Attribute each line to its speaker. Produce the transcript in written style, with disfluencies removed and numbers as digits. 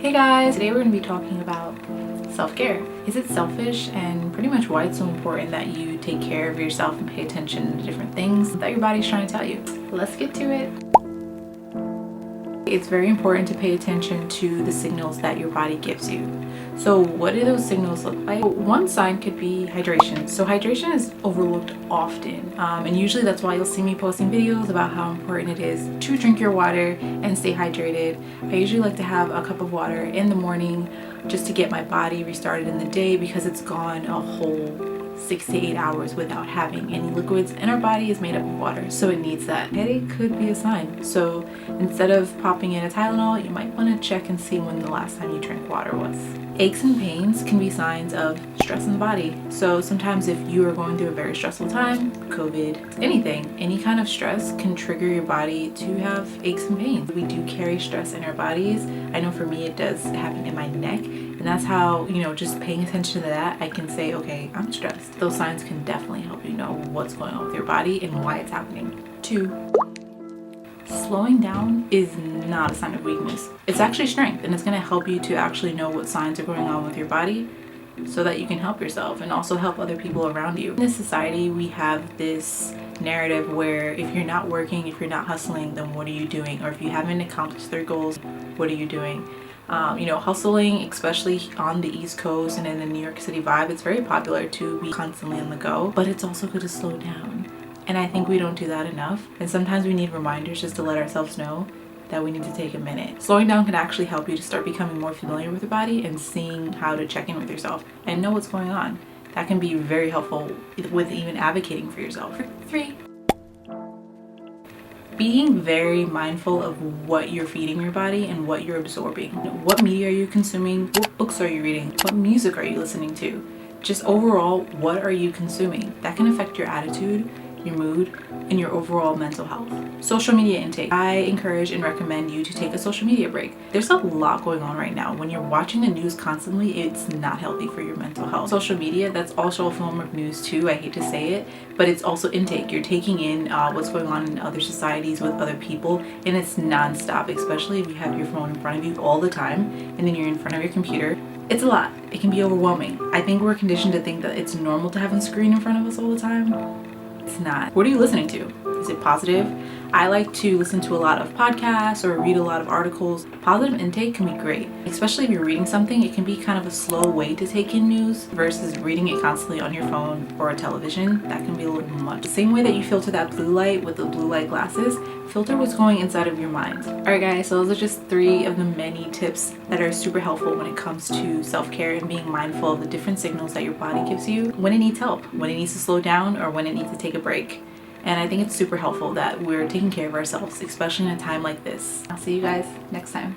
Speaker 1: Hey guys, today we're going to be talking about self-care. Is it selfish, and pretty much why it's so important that you take care of yourself and pay attention to different things that your body's trying to tell you. Let's get to it. It's very important to pay attention to the signals that your body gives you. So what do those signals look like? One sign could be hydration. So hydration is overlooked often, and usually that's why you'll see me posting videos about how important it is to drink your water and stay hydrated. I usually like to have a cup of water in the morning just to get my body restarted in the day, because it's gone a whole 6 to 8 hours without having any liquids, and our body is made up of water, so it needs that. Headache could be a sign. So instead of popping in a Tylenol, you might want to check and see when the last time you drank water was. Aches and pains can be signs of stress in the body. So sometimes if you are going through a very stressful time, COVID, anything, any kind of stress can trigger your body to have aches and pains. We do carry stress in our bodies. I know for me it does happen in my neck, and that's how, just paying attention to that, I can say, okay, I'm stressed. Those signs can definitely help you know what's going on with your body and why it's happening. 2, slowing down is not a sign of weakness. It's actually strength, and it's going to help you to actually know what signs are going on with your body so that you can help yourself and also help other people around you. In this society, we have this narrative where if you're not working, if you're not hustling, then what are you doing? Or if you haven't accomplished their goals, what are you doing? Hustling, especially on the East Coast and in the New York City vibe, it's very popular to be constantly on the go, but it's also good to slow down. And I think we don't do that enough. And sometimes we need reminders just to let ourselves know that we need to take a minute. Slowing down can actually help you to start becoming more familiar with your body and seeing how to check in with yourself and know what's going on. That can be very helpful with even advocating for yourself. 3, being very mindful of what you're feeding your body and what you're absorbing. What media are you consuming? What books are you reading? What music are you listening to? Just overall, what are you consuming? That can affect your attitude, your mood, and your overall mental health. Social media intake. I encourage and recommend you to take a social media break. There's a lot going on right now. When you're watching the news constantly, it's not healthy for your mental health. Social media, that's also a form of news too. I hate to say it, but it's also intake. You're taking in what's going on in other societies with other people, and it's nonstop, especially if you have your phone in front of you all the time and then you're in front of your computer. It's a lot. It can be overwhelming. I think we're conditioned to think that it's normal to have a screen in front of us all the time. It's not. What are you listening to? Is it positive? I like to listen to a lot of podcasts or read a lot of articles. Positive intake can be great, especially if you're reading something. It can be kind of a slow way to take in news versus reading it constantly on your phone or a television. That can be a little much. The same way that you filter that blue light with the blue light glasses, filter what's going inside of your mind. Alright guys, so those are just 3 of the many tips that are super helpful when it comes to self-care and being mindful of the different signals that your body gives you when it needs help, when it needs to slow down, or when it needs to take a break. And I think it's super helpful that we're taking care of ourselves, especially in a time like this. I'll see you guys next time.